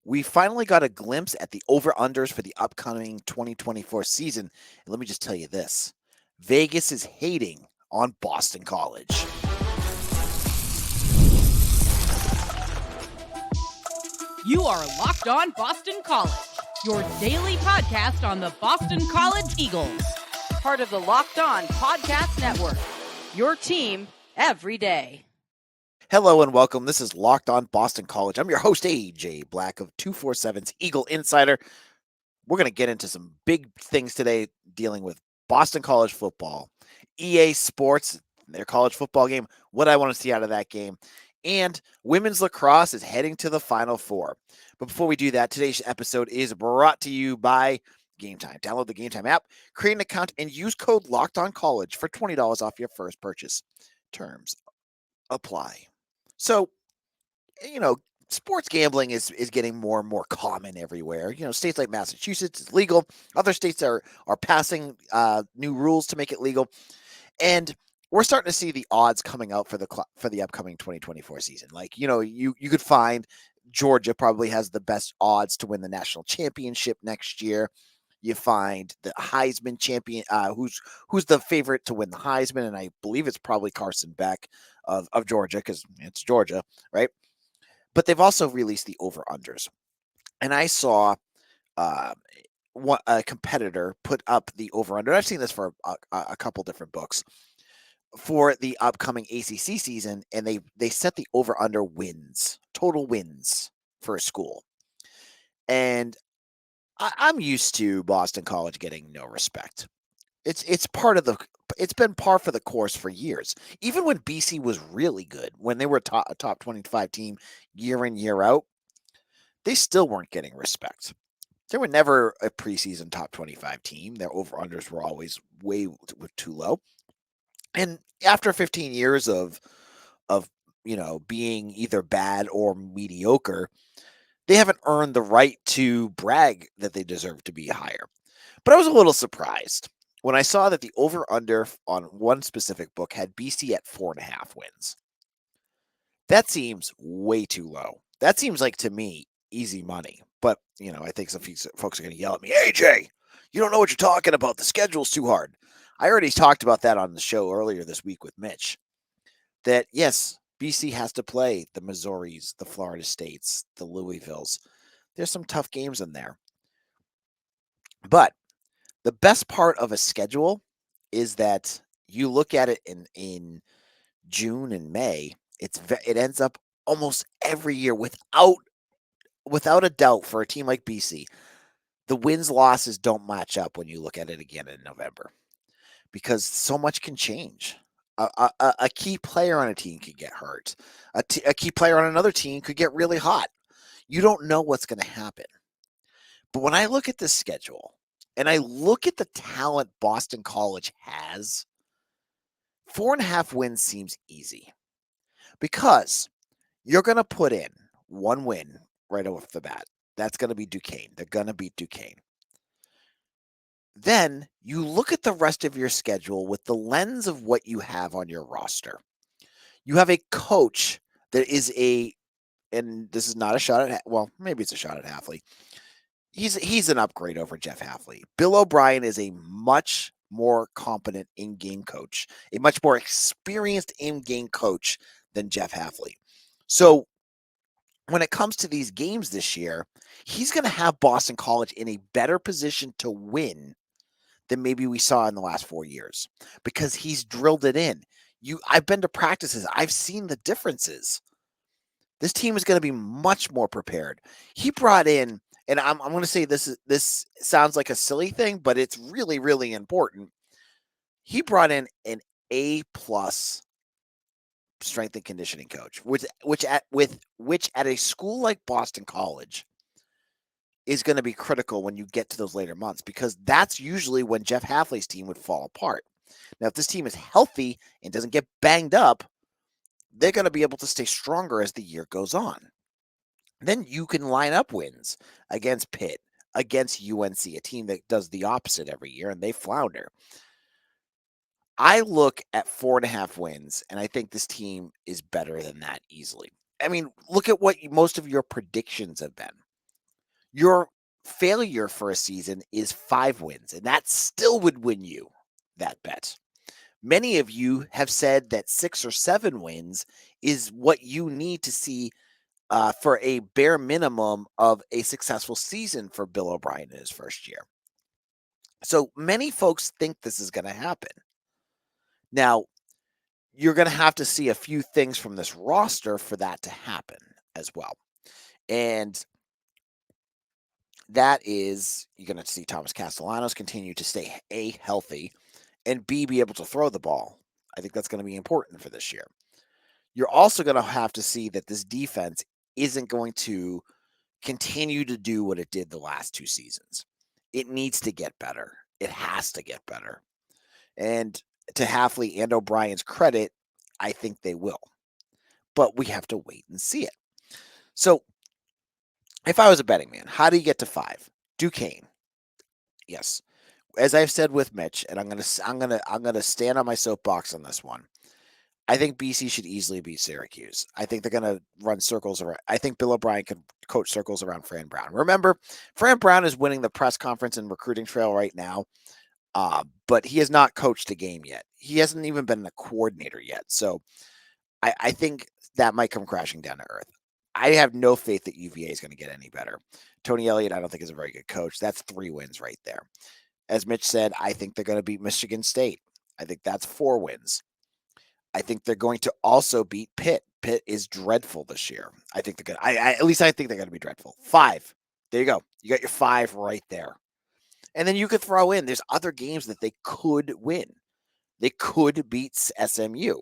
We finally got a glimpse at the over-unders for the upcoming 2024 season. And let me just tell you this, Vegas is hating on Boston College. You are Locked On Boston College, your daily podcast on the Boston College Eagles. Part of the Locked On Podcast Network, your team every day. Hello and welcome. This is Locked On Boston College. I'm your host, AJ Black of 247's Eagle Insider. We're going to get into some big things today dealing with Boston College football, EA Sports, their college football game, what I want to see out of that game, and women's lacrosse is heading to the Final Four. But before we do that, today's episode is brought to you by Gametime. Download the Gametime app, create an account, and use code LOCKEDONCollege for $20 off your first purchase. Terms apply. So, sports gambling is getting more and more common everywhere. States like Massachusetts is legal. Other states are passing new rules to make it legal. And we're starting to see the odds coming out for the upcoming 2024 season. Like, you could find Georgia probably has the best odds to win the national championship next year. You find the Heisman champion, who's the favorite to win the Heisman, and I believe it's probably Carson Beck of Georgia because it's Georgia, right? But they've also released the over-unders. And I saw a competitor put up the over-under. I've seen this for a couple different books for the upcoming ACC season, and they set the over-under total wins for a school. And I'm used to Boston College getting no respect. It's been par for the course for years. Even when BC was really good, when they were a top 25 team year in, year out, they still weren't getting respect. They were never a preseason top 25 team. Their over-unders were always way too low. And after 15 years of being either bad or mediocre, they haven't earned the right to brag that they deserve to be higher. But I was a little surprised when I saw that the over-under on one specific book had BC at 4.5 wins. That seems way too low. That seems like, to me, easy money. But, I think some folks are going to yell at me, AJ, you don't know what you're talking about. The schedule's too hard. I already talked about that on the show earlier this week with Mitch. That, yes, BC has to play the Missouris, the Florida States, the Louisvilles. There's some tough games in there. But the best part of a schedule is that you look at it in June and May, it ends up almost every year without a doubt for a team like BC. The wins losses don't match up when you look at it again in November because so much can change. A key player on a team could get hurt. A key player on another team could get really hot. You don't know what's going to happen. But when I look at this schedule and I look at the talent Boston College has, 4.5 wins seems easy because you're going to put in one win right off the bat. That's going to be Duquesne. They're going to beat Duquesne. Then you look at the rest of your schedule with the lens of what you have on your roster. You have a coach that is and this is not a shot at, well, maybe it's a shot at Hafley. He's an upgrade over Jeff Hafley. Bill O'Brien is a much more competent in-game coach, a much more experienced in-game coach than Jeff Hafley. So when it comes to these games this year, he's going to have Boston College in a better position to win than maybe we saw in the last 4 years because he's drilled it in. I've been to practices. I've seen the differences. This team is going to be much more prepared. He brought in, and I'm going to say this sounds like a silly thing, but it's really, really important. He brought in an A+ strength and conditioning coach, which at a school like Boston College is going to be critical when you get to those later months because that's usually when Jeff Hafley's team would fall apart. Now, if this team is healthy and doesn't get banged up, they're going to be able to stay stronger as the year goes on. Then you can line up wins against Pitt, against UNC, a team that does the opposite every year, and they flounder. I look at 4.5 wins, and I think this team is better than that easily. I mean, look at what most of your predictions have been. Your failure for a season is 5 wins, and that still would win you that bet. Many of you have said that 6 or 7 wins is what you need to see for a bare minimum of a successful season for Bill O'Brien in his first year. So many folks think this is going to happen. Now, you're going to have to see a few things from this roster for that to happen as well. And that is, you're going to see Thomas Castellanos continue to stay A, healthy, and B, be able to throw the ball. I think that's going to be important for this year. You're also going to have to see that this defense isn't going to continue to do what it did the last 2 seasons. It needs to get better. It has to get better. And to Hafley and O'Brien's credit, I think they will. But we have to wait and see it. So, if I was a betting man, how do you get to 5? Duquesne. Yes. As I've said with Mitch, and I'm gonna stand on my soapbox on this one. I think BC should easily beat Syracuse. I think they're going to run circles around. I think Bill O'Brien could coach circles around Fran Brown. Remember, Fran Brown is winning the press conference and recruiting trail right now, but he has not coached a game yet. He hasn't even been a coordinator yet. So I think that might come crashing down to earth. I have no faith that UVA is going to get any better. Tony Elliott, I don't think, is a very good coach. That's 3 wins right there. As Mitch said, I think they're going to beat Michigan State. I think that's 4 wins. I think they're going to also beat Pitt. Pitt is dreadful this year. I think they're going to, at least I think they're going to be dreadful. 5. There you go. You got your 5 right there. And then you could throw in, there's other games that they could win. They could beat SMU.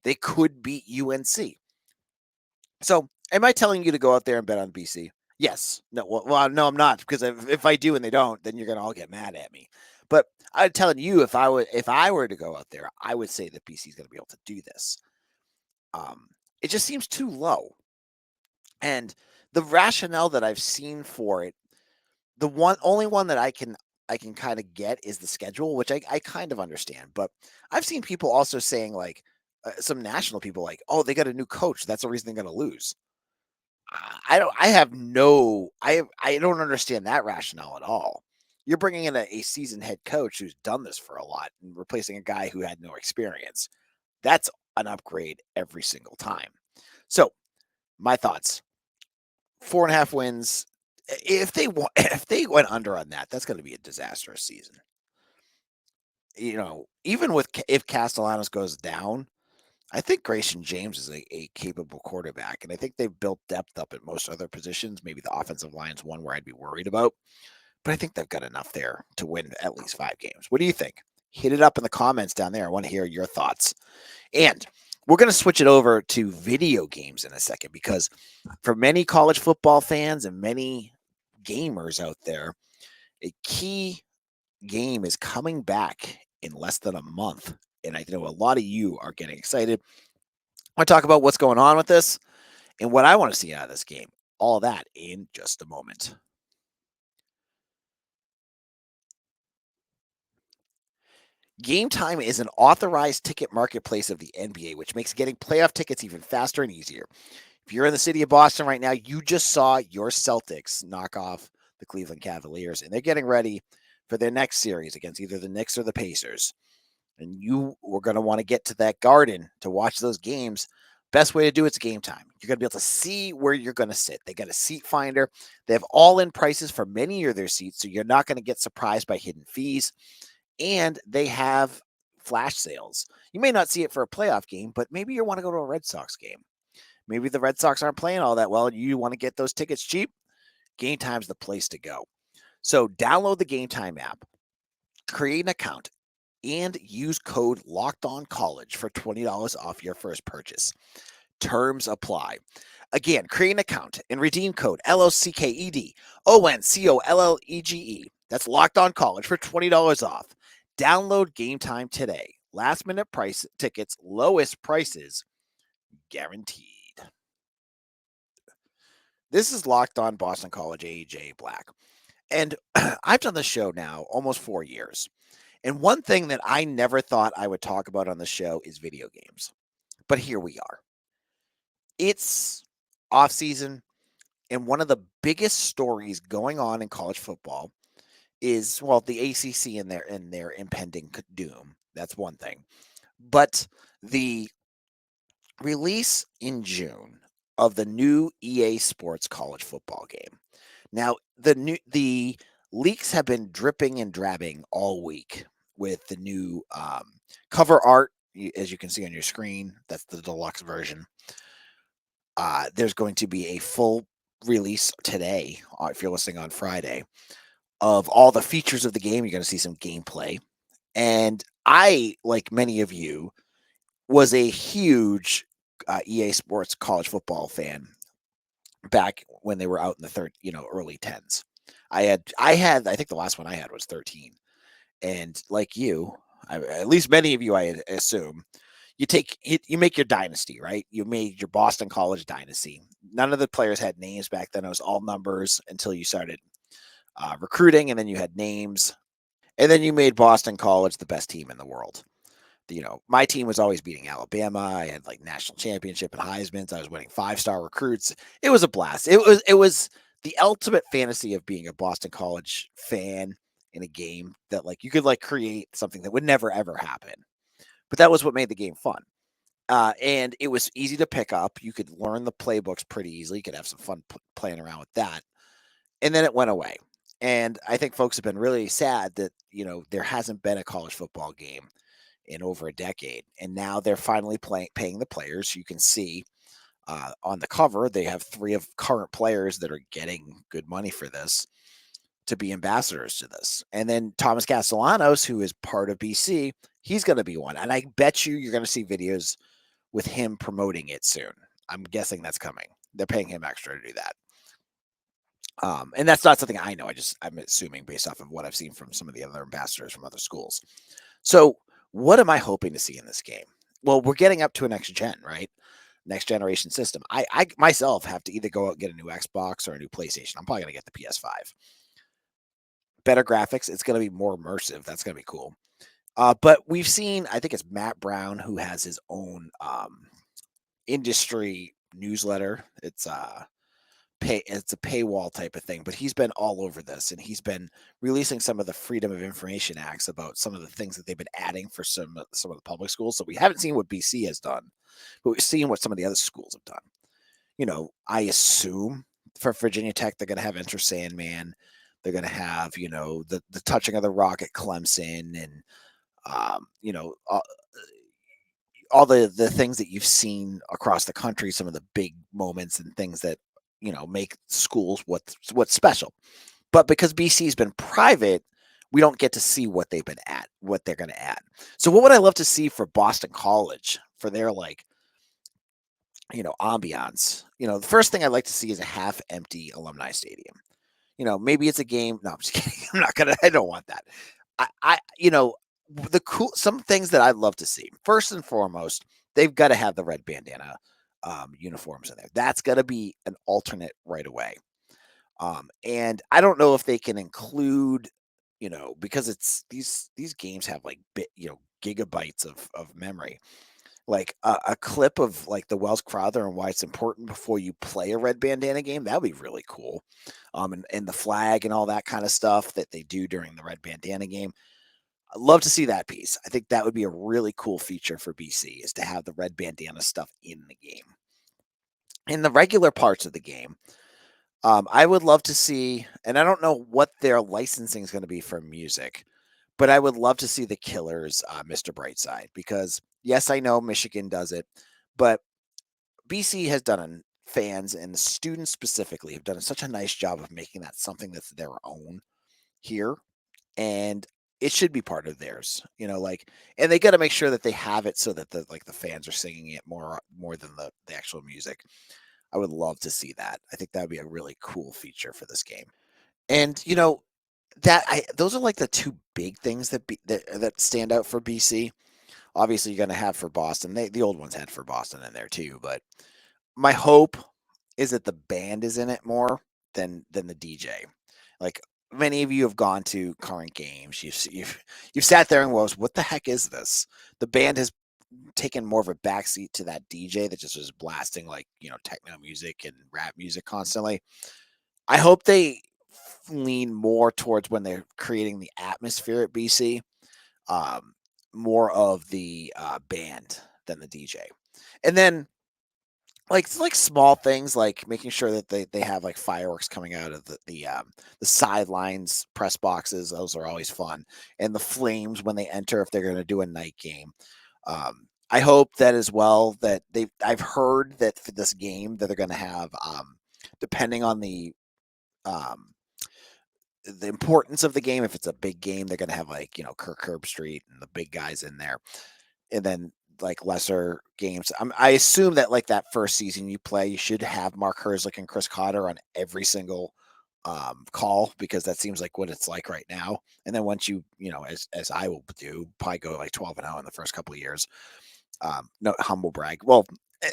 They could beat UNC. So am I telling you to go out there and bet on BC? Yes. No, well, no, I'm not, because if I do and they don't, then you're going to all get mad at me. But I'm telling you, if I were to go out there, I would say that BC is going to be able to do this. It just seems too low. And the rationale that I've seen for it, the only one that I can kind of get is the schedule, which I kind of understand. But I've seen people also saying, like, some national people, like, oh, they got a new coach, that's the reason they're going to lose. I don't understand that rationale at all. You're bringing in a seasoned head coach who's done this for a lot and replacing a guy who had no experience. That's an upgrade every single time. So, my thoughts: 4.5 wins. If they went under on that, that's going to be a disastrous season. Even if Castellanos goes down, I think Grayson James is a capable quarterback, and I think they've built depth up at most other positions. Maybe the offensive line's one where I'd be worried about, but I think they've got enough there to win at least 5 games. What do you think? Hit it up in the comments down there. I want to hear your thoughts. And we're going to switch it over to video games in a second, because for many college football fans and many gamers out there, a key game is coming back in less than a month. And I know a lot of you are getting excited. I want to talk about what's going on with this and what I want to see out of this game. All that in just a moment. Gametime is an authorized ticket marketplace of the NBA, which makes getting playoff tickets even faster and easier. If you're in the city of Boston right now, you just saw your Celtics knock off the Cleveland Cavaliers, and they're getting ready for their next series against either the Knicks or the Pacers. And you are going to want to get to that Garden to watch those games. Best way to do it's Gametime. You're going to be able to see where you're going to sit. They got a seat finder. They have all-in prices for many of their seats, so you're not going to get surprised by hidden fees. And they have flash sales. You may not see it for a playoff game, but maybe you want to go to a Red Sox game. Maybe the Red Sox aren't playing all that well and you want to get those tickets cheap. Gametime's the place to go. So download the Gametime app, create an account, and use code LOCKEDONCollege for $20 off your first purchase. Terms apply. Again, create an account and redeem code LOCKEDONCOLLEGE. That's Locked On College for $20 off. Download Gametime today. Last minute price tickets, lowest prices guaranteed. This is Locked On Boston College, AJ Black. And I've done the show now almost 4 years. And one thing that I never thought I would talk about on the show is video games. But here we are. It's off season. And one of the biggest stories going on in college football is, well, the ACC and their impending doom. That's one thing. But the release in June of the new EA Sports college football game. Now, the leaks have been dripping and drabbing all week with the new cover art, as you can see on your screen. That's the deluxe version. There's going to be a full release today, if you're listening on Friday, of all the features of the game. You're going to see some gameplay. And I, like many of you, was a huge EA Sports college football fan back when they were out in the early tens. I think the last one I had was 13. And like you, at least many of you, I assume, you make your dynasty, right? You made your Boston College dynasty. None of the players had names back then. It was all numbers until you started recruiting, and then you had names, and then you made Boston College the best team in the world. My team was always beating Alabama. I had like national championship and Heisman's. I was winning 5-star recruits. It was a blast. It was the ultimate fantasy of being a Boston College fan in a game that like you could like create something that would never ever happen. But that was what made the game fun. And it was easy to pick up. You could learn the playbooks pretty easily. You could have some fun playing around with that. And then it went away. And I think folks have been really sad that, there hasn't been a college football game in over a decade. And now they're finally paying the players. You can see on the cover, they have 3 of current players that are getting good money for this to be ambassadors to this. And then Thomas Castellanos, who is part of BC, he's going to be one. And I bet you're going to see videos with him promoting it soon. I'm guessing that's coming. They're paying him extra to do that. And that's not something I know. I'm assuming based off of what I've seen from some of the other ambassadors from other schools. So what am I hoping to see in this game? Well, we're getting up to a next gen, right? Next generation system. I myself have to either go out and get a new Xbox or a new PlayStation. I'm probably going to get the PS5. Better graphics. It's going to be more immersive. That's going to be cool. But we've seen, I think it's Matt Brown who has his own industry newsletter. It's a paywall type of thing, but he's been all over this, and he's been releasing some of the Freedom of Information Acts about some of the things that they've been adding for some of the public schools. So we haven't seen what BC has done, but we've seen what some of the other schools have done. I assume for Virginia Tech, they're going to have Enter Sandman. They're going to have, the touching of the rock at Clemson, and all the things that you've seen across the country, some of the big moments and things that make schools what's special. But because BC's been private, we don't get to see what they're going to add. So what would I love to see for Boston College for their ambiance? The first thing I'd like to see is a half empty alumni stadium. Maybe it's a game. No, I'm just kidding. I don't want that. Some things that I'd love to see. First and foremost, they've got to have the red bandana uniforms in there. That's got to be an alternate right away. And I don't know if they can include, because it's these games have like gigabytes of memory. Like a clip of like the Wells Crowther and why it's important before you play a red bandana game. That would be really cool. And the flag and all that kind of stuff that they do during the red bandana game. I'd love to see that piece. I think that would be a really cool feature for BC, is to have the red bandana stuff in the game. In the regular parts of the game, I would love to see, and I don't know what their licensing is going to be for music, but I would love to see the Killers, Mr. Brightside, because yes, I know Michigan does it, but BC has done, fans and the students specifically have done such a nice job of making that something that's their own here. And it should be part of theirs, and they got to make sure that they have it so that the fans are singing it more than the actual music. I would love to see that. I think that would be a really cool feature for this game. And those are like the 2 big things that stand out for BC. Obviously, you're going to have for Boston. The old ones had for Boston in there too, but my hope is that the band is in it more than the DJ. Like, many of you have gone to current games. You've sat there and was, what the heck is this? The band has taken more of a backseat to that DJ that just was blasting like, techno music and rap music constantly. I hope they lean more towards when they're creating the atmosphere at BC, um, more of the band than the DJ. And then like small things like making sure that they have like fireworks coming out of the sidelines press boxes. Those are always fun. And the flames when they enter if they're going to do a night game. I hope that as well that I've heard that for this game that they're going to have depending on um the importance of the game. If it's a big game, they're going to have like, Kirk Herbstreit and the big guys in there. And then like lesser games. I assume that like that first season you play, you should have Mark Herzlich and Chris Cotter on every single call, because that seems like what it's like right now. And then once as I will do, probably go like 12-0 in the first couple of years. No humble brag. Well,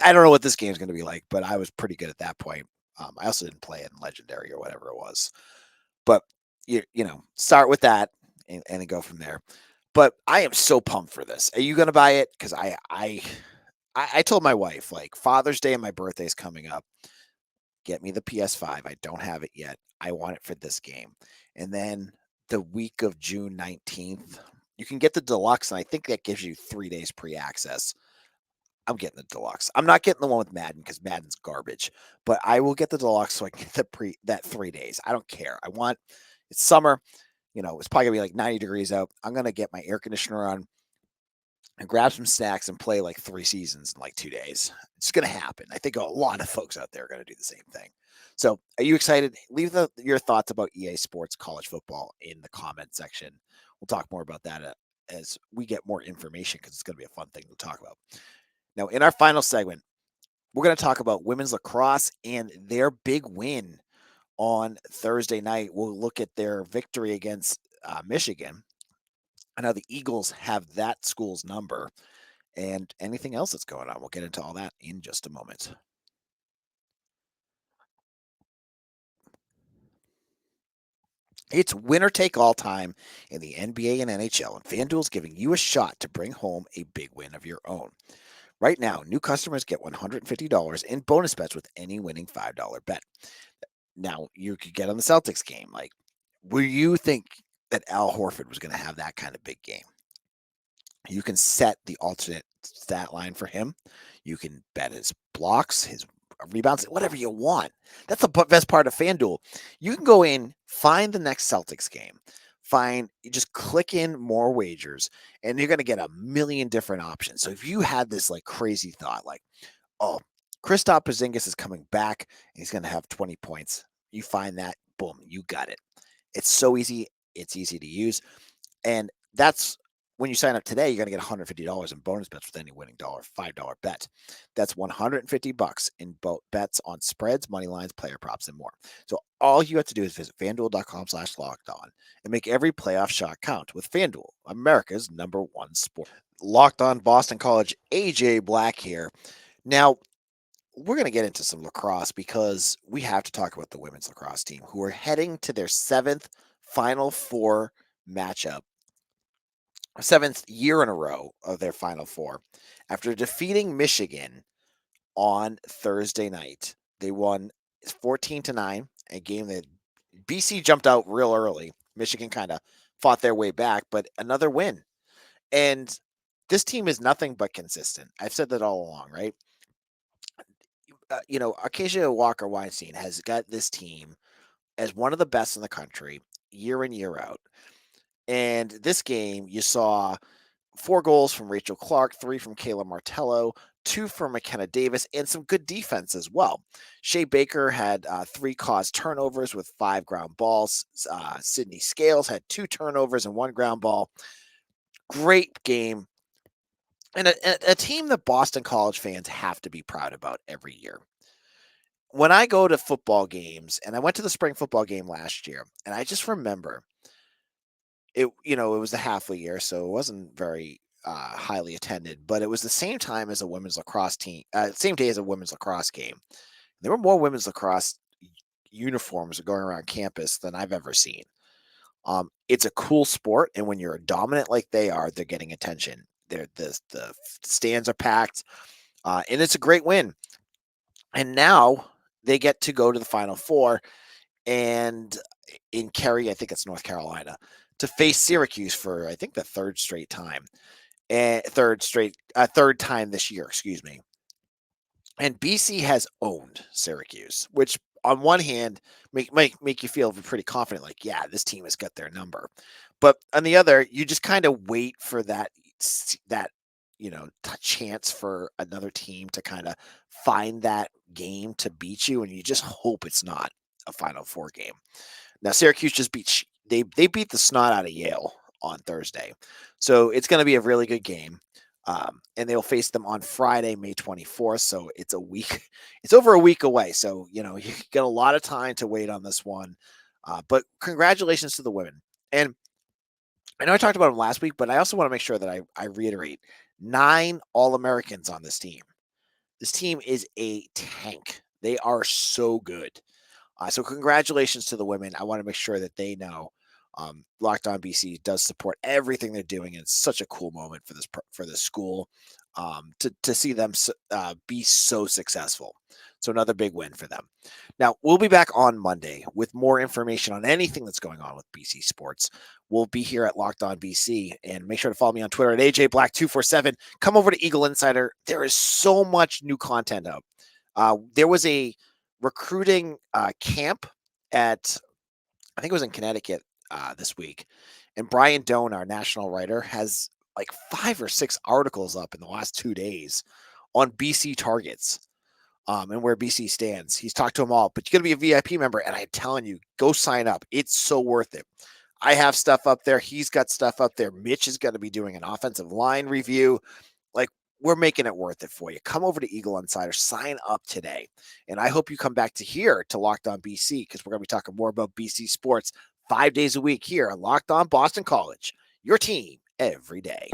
I don't know what this game is going to be like, but I was pretty good at that point. I also didn't play in Legendary or whatever it was, but start with that and then go from there. But I am so pumped for this. Are you going to buy it? Because I told my wife, like, Father's Day and my birthday is coming up. Get me the PS5. I don't have it yet. I want it for this game. And then the week of June 19th, you can get the deluxe, and I think that gives you 3 days pre-access. I'm getting the deluxe. I'm not getting the one with Madden because Madden's garbage, but I will get the deluxe so I can get that 3 days. I don't care. It's summer. It's probably gonna be like 90 degrees out. I'm gonna get my air conditioner on and grab some snacks and play like 3 seasons in like 2 days. It's gonna happen. I think a lot of folks out there are gonna do the same thing. So, are you excited? Leave your thoughts about EA Sports College Football in the comment section. We'll talk more about that as we get more information, because it's gonna be a fun thing to talk about. Now, in our final segment, we're gonna talk about women's lacrosse and their big win on Thursday night. We'll look at their victory against Michigan. I know the Eagles have that school's number and anything else that's going on. We'll get into all that in just a moment. It's winner take all time in the NBA and NHL, and FanDuel's giving you a shot to bring home a big win of your own. Right now, new customers get $150 in bonus bets with any winning $5 bet. Now, you could get on the Celtics game. Like, will you think that Al Horford was going to have that kind of big game? You can set the alternate stat line for him. You can bet his blocks, his rebounds, whatever you want. That's the best part of FanDuel. You can go in, find the next Celtics game, you just click in more wagers, and you're going to get a million different options. So if you had this like crazy thought, like, oh, Kristaps Porzingis is coming back, and he's going to have 20 points. You find that, boom, you got it. It's so easy. It's easy to use. And that's when you sign up today, you're going to get $150 in bonus bets with any winning $5 bet. That's $150 in bets on spreads, money lines, player props, and more. So all you have to do is visit FanDuel.com/lockedon and make every playoff shot count with FanDuel, America's #1 sport. Locked On Boston College, AJ Black here. Now, we're going to get into some lacrosse because we have to talk about the women's lacrosse team, who are heading to their 7th Final Four matchup, 7th year in a row of their Final Four. After defeating Michigan on Thursday night, they won 14-9, a game that BC jumped out real early. Michigan kind of fought their way back, but another win. And this team is nothing but consistent. I've said that all along, right? Acacia Walker Weinstein has got this team as one of the best in the country year in, year out. And this game, you saw 4 goals from Rachel Clark, 3 from Kayla Martello, 2 from McKenna Davis, and some good defense as well. Shea Baker had 3 caused turnovers with 5 ground balls. Sydney Scales had 2 turnovers and 1 ground ball. Great game. And a team that Boston College fans have to be proud about every year. When I go to football games, and I went to the spring football game last year, and I just remember it was the halfway year, so it wasn't very highly attended, but it was the same time as a women's lacrosse team, same day as a women's lacrosse game. There were more women's lacrosse uniforms going around campus than I've ever seen. It's a cool sport, and when you're dominant like they are, they're getting attention. The stands are packed, and it's a great win. And now they get to go to the Final Four and in Cary, I think it's North Carolina, to face Syracuse for I think the third time this year. Excuse me. And BC has owned Syracuse, which on one hand make you feel pretty confident, like, yeah, this team has got their number. But on the other, you just kind of wait for that chance for another team to kind of find that game to beat you, and you just hope it's not a Final Four game. Now Syracuse just they beat the snot out of Yale on Thursday, so it's going to be a really good game. And they'll face them on Friday, May 24th. So it's a week. It's over a week away. So you get a lot of time to wait on this one. But congratulations to the women. And I know I talked about them last week, but I also want to make sure that I reiterate 9 All-Americans on this team. This team is a tank. They are so good. So congratulations to the women. I want to make sure that they know Locked On BC does support everything they're doing. And it's such a cool moment for this school to see them be so successful. So another big win for them. Now, we'll be back on Monday with more information on anything that's going on with BC sports. We'll be here at Locked On BC, and make sure to follow me on Twitter at AJBlack247. Come over to Eagle Insider. There is so much new content out. There was a recruiting camp at, I think it was in Connecticut this week. And Brian Doan, our national writer, has like 5 or 6 articles up in the last 2 days on BC targets and where BC stands. He's talked to them all, but you got to be a VIP member. And I'm telling you, go sign up. It's so worth it. I have stuff up there. He's got stuff up there. Mitch is going to be doing an offensive line review. Like, we're making it worth it for you. Come over to Eagle Insider, sign up today. And I hope you come back to Locked On BC, because we're going to be talking more about BC sports 5 days a week here on Locked On Boston College, your team every day.